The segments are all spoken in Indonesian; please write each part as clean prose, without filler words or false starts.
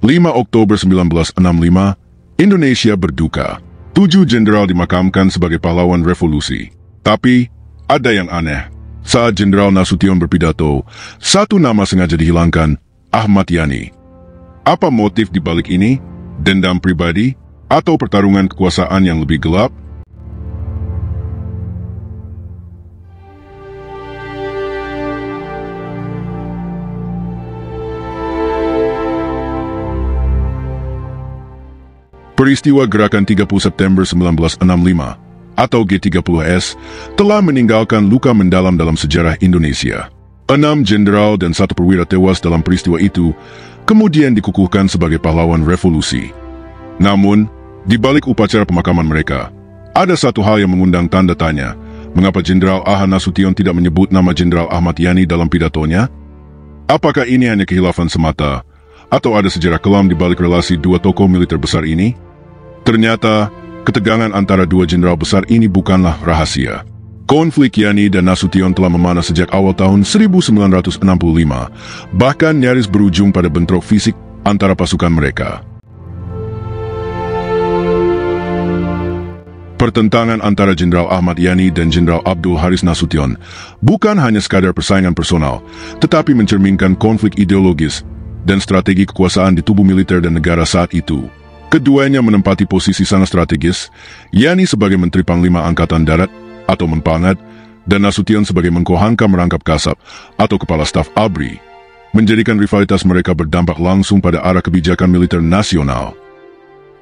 5 Oktober 1965, Indonesia berduka. 7 jenderal dimakamkan sebagai pahlawan revolusi. Tapi, ada yang aneh. Saat Jenderal Nasution berpidato, satu nama sengaja dihilangkan, Ahmad Yani. Apa motif di balik ini? Dendam pribadi? Atau pertarungan kekuasaan yang lebih gelap? Peristiwa Gerakan 30 September 1965 atau G30S telah meninggalkan luka mendalam dalam sejarah Indonesia. 6 jenderal dan 1 perwira tewas dalam peristiwa itu, kemudian dikukuhkan sebagai pahlawan revolusi. Namun, di balik upacara pemakaman mereka, ada satu hal yang mengundang tanda tanya. Mengapa Jenderal A.H. Nasution tidak menyebut nama Jenderal Ahmad Yani dalam pidatonya? Apakah ini hanya kehilafan semata? Atau ada sejarah kelam di balik relasi dua tokoh militer besar ini? Ternyata, ketegangan antara dua jenderal besar ini bukanlah rahasia. Konflik Yani dan Nasution telah memanas sejak awal tahun 1965, bahkan nyaris berujung pada bentrok fisik antara pasukan mereka. Pertentangan antara Jenderal Ahmad Yani dan Jenderal Abdul Haris Nasution bukan hanya sekadar persaingan personal, tetapi mencerminkan konflik ideologis dan strategi kekuasaan di tubuh militer dan negara saat itu. Keduanya menempati posisi sangat strategis, Yani sebagai Menteri Panglima Angkatan Darat atau Menpangat, dan Nasution sebagai Menko Hankam Merangkap Kasab atau Kepala Staf ABRI, menjadikan rivalitas mereka berdampak langsung pada arah kebijakan militer nasional.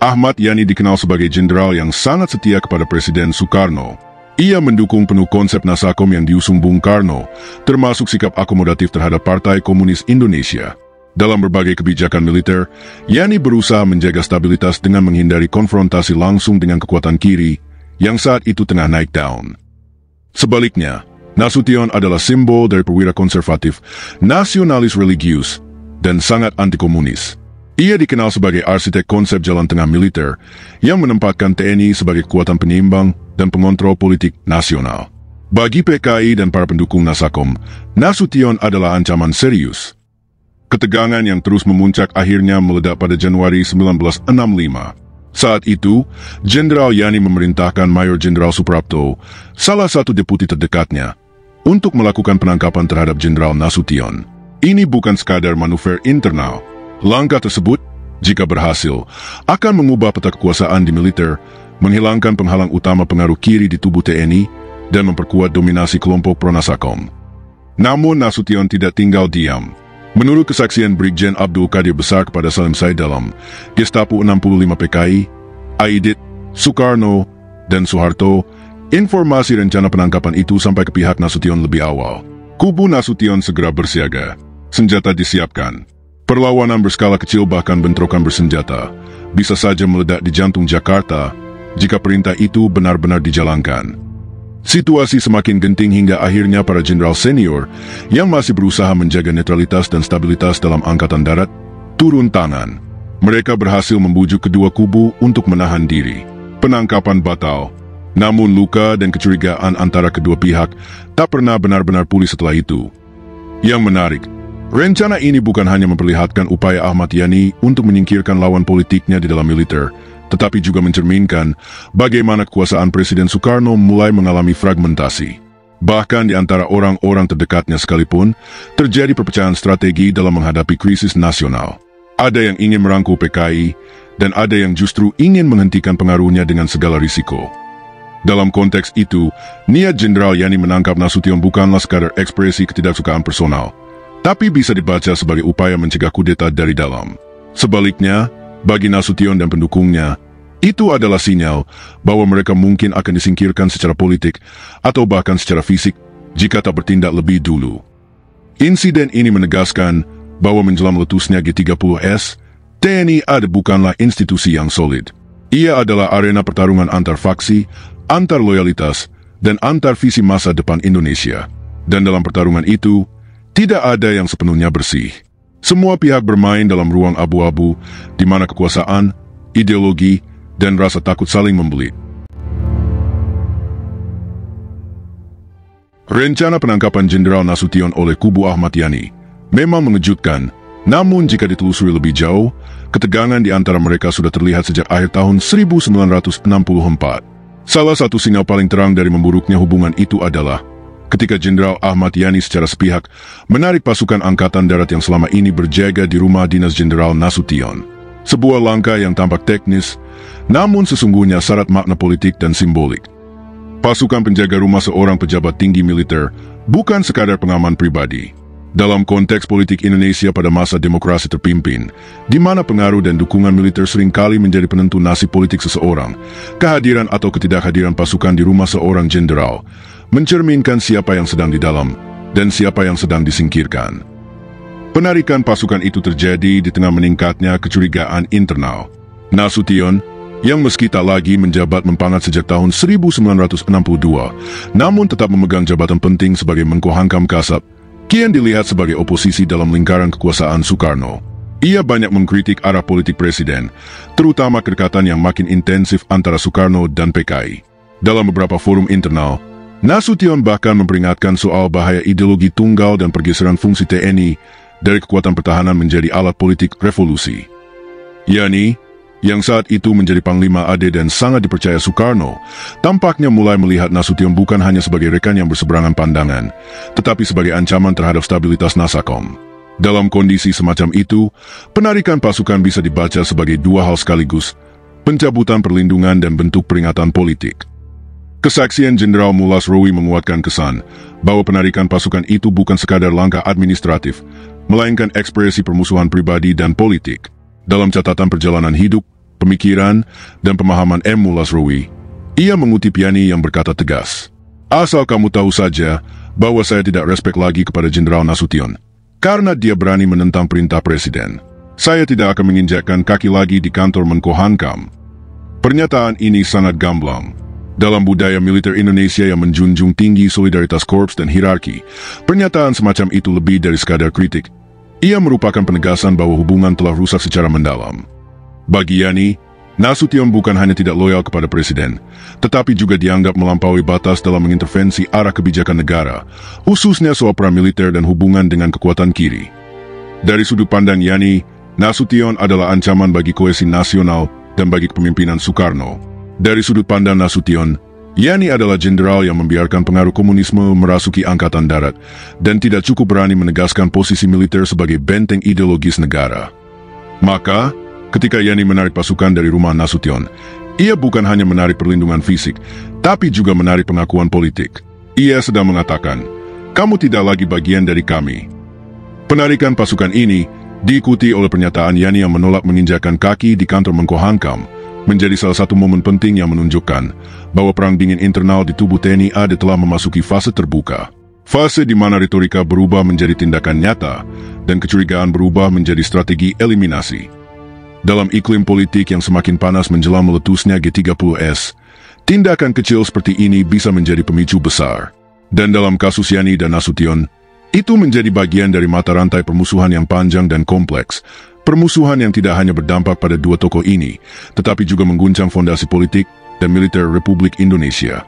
Ahmad Yani dikenal sebagai jenderal yang sangat setia kepada Presiden Soekarno. Ia mendukung penuh konsep Nasakom yang diusung Bung Karno, termasuk sikap akomodatif terhadap Partai Komunis Indonesia. Dalam berbagai kebijakan militer, Yani berusaha menjaga stabilitas dengan menghindari konfrontasi langsung dengan kekuatan kiri yang saat itu tengah naik daun. Sebaliknya, Nasution adalah simbol dari perwira konservatif, nasionalis religius, dan sangat anti-komunis. Ia dikenal sebagai arsitek konsep jalan tengah militer yang menempatkan TNI sebagai kekuatan penyeimbang dan pengontrol politik nasional. Bagi PKI dan para pendukung Nasakom, Nasution adalah ancaman serius. Ketegangan yang terus memuncak akhirnya meledak pada Januari 1965. Saat itu, Jenderal Yani memerintahkan Mayor Jenderal Suprapto, salah satu deputi terdekatnya, untuk melakukan penangkapan terhadap Jenderal Nasution. Ini bukan sekadar manuver internal. Langkah tersebut, jika berhasil, akan mengubah peta kekuasaan di militer, menghilangkan penghalang utama pengaruh kiri di tubuh TNI, dan memperkuat dominasi kelompok pro-Nasakom. Namun Nasution tidak tinggal diam. Menurut kesaksian Brigjen Abdul Qadir Besar kepada Salim Said dalam Gestapo 65 PKI, Aidit, Soekarno, dan Soeharto, informasi rencana penangkapan itu sampai ke pihak Nasution lebih awal. Kubu Nasution segera bersiaga. Senjata disiapkan. Perlawanan berskala kecil bahkan bentrokan bersenjata bisa saja meledak di jantung Jakarta jika perintah itu benar-benar dijalankan. Situasi semakin genting hingga akhirnya para jenderal senior yang masih berusaha menjaga netralitas dan stabilitas dalam Angkatan Darat turun tangan. Mereka berhasil membujuk kedua kubu untuk menahan diri. Penangkapan batal, namun luka dan kecurigaan antara kedua pihak tak pernah benar-benar pulih setelah itu. Yang menarik, rencana ini bukan hanya memperlihatkan upaya Ahmad Yani untuk menyingkirkan lawan politiknya di dalam militer, tetapi juga mencerminkan bagaimana kekuasaan Presiden Soekarno mulai mengalami fragmentasi. Bahkan di antara orang-orang terdekatnya sekalipun, terjadi perpecahan strategi dalam menghadapi krisis nasional. Ada yang ingin merangkul PKI, dan ada yang justru ingin menghentikan pengaruhnya dengan segala risiko. Dalam konteks itu, niat Jenderal Yani menangkap Nasution bukanlah sekadar ekspresi ketidaksukaan personal, tapi bisa dibaca sebagai upaya mencegah kudeta dari dalam. Sebaliknya, bagi Nasution dan pendukungnya, itu adalah sinyal bahwa mereka mungkin akan disingkirkan secara politik atau bahkan secara fisik jika tak bertindak lebih dulu. Insiden ini menegaskan bahwa menjelang meletusnya G30S, TNI AD bukanlah institusi yang solid. Ia adalah arena pertarungan antar faksi, antar loyalitas, dan antar visi masa depan Indonesia. Dan dalam pertarungan itu, tidak ada yang sepenuhnya bersih. Semua pihak bermain dalam ruang abu-abu, di mana kekuasaan, ideologi, dan rasa takut saling membelit. Rencana penangkapan Jenderal Nasution oleh kubu Ahmad Yani memang mengejutkan, Namun jika ditelusuri lebih jauh, ketegangan di antara mereka sudah terlihat sejak akhir tahun 1964. Salah satu sinyal paling terang dari memburuknya hubungan itu adalah ketika Jenderal Ahmad Yani secara sepihak menarik pasukan Angkatan Darat yang selama ini berjaga di rumah dinas Jenderal Nasution. Sebuah langkah yang tampak teknis, namun sesungguhnya syarat makna politik dan simbolik. Pasukan penjaga rumah seorang pejabat tinggi militer bukan sekadar pengaman pribadi. Dalam konteks politik Indonesia pada masa demokrasi terpimpin, di mana pengaruh dan dukungan militer seringkali menjadi penentu nasib politik seseorang, kehadiran atau ketidakhadiran pasukan di rumah seorang jenderal mencerminkan siapa yang sedang di dalam dan siapa yang sedang disingkirkan. Penarikan pasukan itu terjadi di tengah meningkatnya kecurigaan internal. Nasution, yang meski tak lagi menjabat mempangat sejak tahun 1962, namun tetap memegang jabatan penting sebagai Menko Hankam Kasab, kian dilihat sebagai oposisi dalam lingkaran kekuasaan Soekarno. Ia banyak mengkritik arah politik presiden, terutama kedekatan yang makin intensif antara Soekarno dan PKI. Dalam beberapa forum internal, Nasution bahkan memperingatkan soal bahaya ideologi tunggal dan pergeseran fungsi TNI dari kekuatan pertahanan menjadi alat politik revolusi. Yani, yang saat itu menjadi Panglima AD dan sangat dipercaya Soekarno, tampaknya mulai melihat Nasution bukan hanya sebagai rekan yang berseberangan pandangan, tetapi sebagai ancaman terhadap stabilitas Nasakom. Dalam kondisi semacam itu, penarikan pasukan bisa dibaca sebagai dua hal sekaligus, pencabutan perlindungan dan bentuk peringatan politik. Kesaksian Jenderal Mulas Rowi menguatkan kesan bahwa penarikan pasukan itu bukan sekadar langkah administratif, melainkan ekspresi permusuhan pribadi dan politik. Dalam catatan perjalanan hidup, pemikiran, dan pemahaman M. Mulas Rowi, ia mengutip Yani yang berkata tegas, "Asal kamu tahu saja bahwa saya tidak respek lagi kepada Jenderal Nasution, karena dia berani menentang perintah presiden. Saya tidak akan menginjakkan kaki lagi di kantor Menko Hankam." Pernyataan ini sangat gamblang. Dalam budaya militer Indonesia yang menjunjung tinggi solidaritas korps dan hierarki, pernyataan semacam itu lebih dari sekadar kritik. Ia merupakan penegasan bahwa hubungan telah rusak secara mendalam. Bagi Yani, Nasution bukan hanya tidak loyal kepada presiden, tetapi juga dianggap melampaui batas dalam mengintervensi arah kebijakan negara, khususnya soal peran militer dan hubungan dengan kekuatan kiri. Dari sudut pandang Yani, Nasution adalah ancaman bagi kohesi nasional dan bagi kepemimpinan Soekarno. Dari sudut pandang Nasution, Yani adalah jenderal yang membiarkan pengaruh komunisme merasuki Angkatan Darat dan tidak cukup berani menegaskan posisi militer sebagai benteng ideologis negara. Maka, ketika Yani menarik pasukan dari rumah Nasution, ia bukan hanya menarik perlindungan fisik, tapi juga menarik pengakuan politik. Ia sedang mengatakan, "Kamu tidak lagi bagian dari kami." Penarikan pasukan ini diikuti oleh pernyataan Yani yang menolak menginjakkan kaki di kantor Menko Hankam, menjadi salah satu momen penting yang menunjukkan bahwa perang dingin internal di tubuh TNI AD telah memasuki fase terbuka. Fase di mana retorika berubah menjadi tindakan nyata dan kecurigaan berubah menjadi strategi eliminasi. Dalam iklim politik yang semakin panas menjelang meletusnya G30S, tindakan kecil seperti ini bisa menjadi pemicu besar. Dan dalam kasus Yani dan Nasution, itu menjadi bagian dari mata rantai permusuhan yang panjang dan kompleks. Permusuhan yang tidak hanya berdampak pada dua tokoh ini, tetapi juga mengguncang fondasi politik dan militer Republik Indonesia.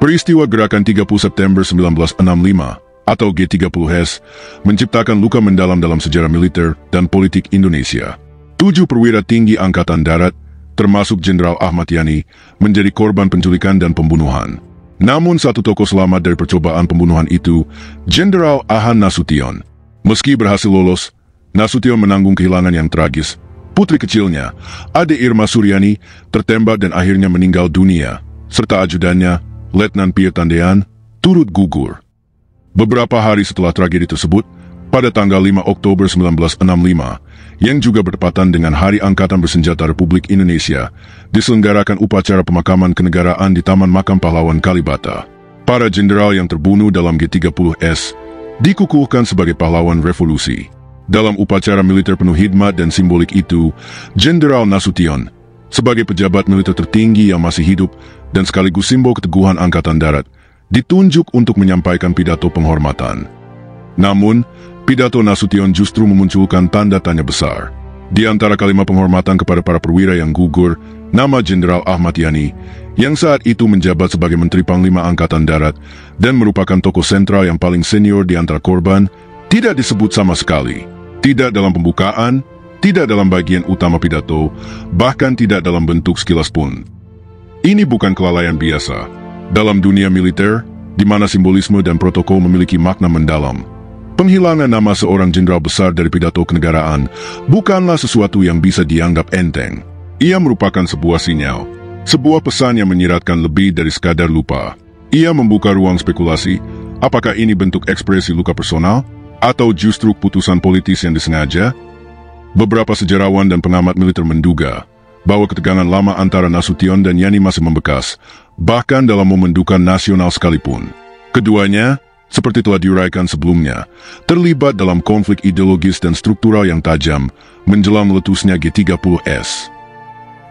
Peristiwa Gerakan 30 September 1965 atau G30S menciptakan luka mendalam dalam sejarah militer dan politik Indonesia. 7 perwira tinggi Angkatan Darat, termasuk Jenderal Ahmad Yani, menjadi korban penculikan dan pembunuhan. Namun satu tokoh selamat dari percobaan pembunuhan itu, Jenderal Ahan Nasution. Meski berhasil lolos, Nasution menanggung kehilangan yang tragis. Putri kecilnya, Ade Irma Suryani, tertembak dan akhirnya meninggal dunia, serta ajudannya, Letnan Pierre Tandean, turut gugur. Beberapa hari setelah tragedi tersebut, pada tanggal 5 Oktober 1965, yang juga bertepatan dengan Hari Angkatan Bersenjata Republik Indonesia, diselenggarakan upacara pemakaman kenegaraan di Taman Makam Pahlawan Kalibata. Para jenderal yang terbunuh dalam G30S dikukuhkan sebagai pahlawan revolusi. Dalam upacara militer penuh hikmat dan simbolik itu, Jenderal Nasution, sebagai pejabat militer tertinggi yang masih hidup dan sekaligus simbol keteguhan Angkatan Darat, ditunjuk untuk menyampaikan pidato penghormatan. Namun, pidato Nasution justru memunculkan tanda tanya besar. Di antara kalimat penghormatan kepada para perwira yang gugur, Nama Jenderal Ahmad Yani, yang saat itu menjabat sebagai Menteri Panglima Angkatan Darat dan merupakan tokoh sentral yang paling senior di antara korban, tidak disebut sama sekali. Tidak dalam pembukaan, tidak dalam bagian utama pidato, bahkan tidak dalam bentuk sekilas pun. Ini bukan kelalaian biasa. Dalam dunia militer, di mana simbolisme dan protokol memiliki makna mendalam, penghilangan nama seorang jenderal besar dari pidato kenegaraan bukanlah sesuatu yang bisa dianggap enteng. Ia merupakan sebuah sinyal, sebuah pesan yang menyiratkan lebih dari sekadar lupa. Ia membuka ruang spekulasi, apakah ini bentuk ekspresi luka personal, atau justru putusan politis yang disengaja? Beberapa sejarawan dan pengamat militer menduga bahwa ketegangan lama antara Nasution dan Yani masih membekas, bahkan dalam momen duka nasional sekalipun. Keduanya, seperti telah diuraikan sebelumnya, terlibat dalam konflik ideologis dan struktural yang tajam menjelang meletusnya G30S.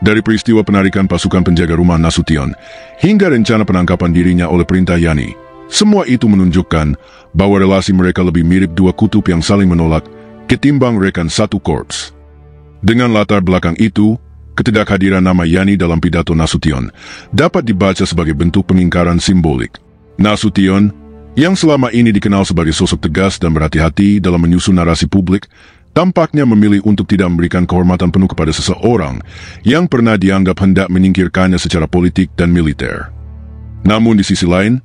Dari peristiwa penarikan pasukan penjaga rumah Nasution hingga rencana penangkapan dirinya oleh perintah Yani, semua itu menunjukkan bahwa relasi mereka lebih mirip dua kutub yang saling menolak ketimbang rekan satu korps. Dengan latar belakang itu, ketidakhadiran nama Yani dalam pidato Nasution dapat dibaca sebagai bentuk pengingkaran simbolik. Nasution, yang selama ini dikenal sebagai sosok tegas dan berhati-hati dalam menyusun narasi publik, tampaknya memilih untuk tidak memberikan kehormatan penuh kepada seseorang yang pernah dianggap hendak menyingkirkannya secara politik dan militer. Namun di sisi lain,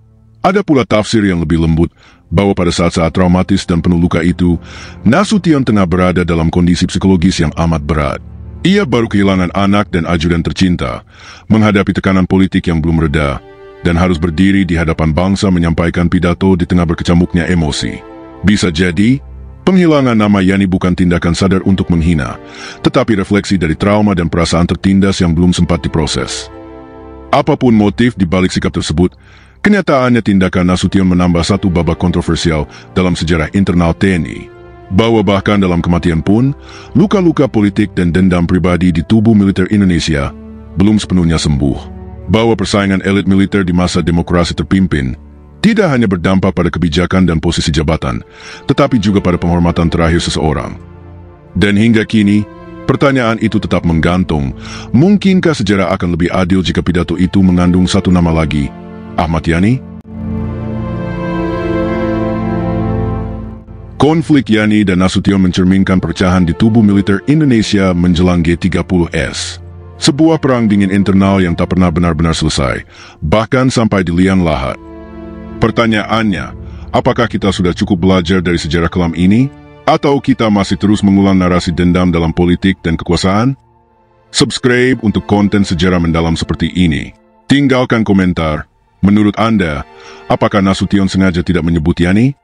ada pula tafsir yang lebih lembut bahwa pada saat-saat traumatis dan penuh luka itu, Nasution tengah berada dalam kondisi psikologis yang amat berat. Ia baru kehilangan anak dan ajudan tercinta, menghadapi tekanan politik yang belum reda, dan harus berdiri di hadapan bangsa menyampaikan pidato di tengah berkecamuknya emosi. Bisa jadi, penghilangan nama Yani bukan tindakan sadar untuk menghina, tetapi refleksi dari trauma dan perasaan tertindas yang belum sempat diproses. Apapun motif di balik sikap tersebut, kenyataannya tindakan Nasution menambah satu babak kontroversial dalam sejarah internal TNI. Bahwa bahkan dalam kematian pun, luka-luka politik dan dendam pribadi di tubuh militer Indonesia belum sepenuhnya sembuh. Bahwa persaingan elit militer di masa demokrasi terpimpin tidak hanya berdampak pada kebijakan dan posisi jabatan, tetapi juga pada penghormatan terakhir seseorang. Dan hingga kini, pertanyaan itu tetap menggantung, mungkinkah sejarah akan lebih adil jika pidato itu mengandung satu nama lagi, Ahmad Yani? Konflik Yani dan Nasution mencerminkan perpecahan di tubuh militer Indonesia menjelang G30S. Sebuah perang dingin internal yang tak pernah benar-benar selesai, bahkan sampai di liang lahat. Pertanyaannya, apakah kita sudah cukup belajar dari sejarah kelam ini? Atau kita masih terus mengulang narasi dendam dalam politik dan kekuasaan? Subscribe untuk konten sejarah mendalam seperti ini. Tinggalkan komentar. Menurut Anda, apakah Nasution sengaja tidak menyebut Yani?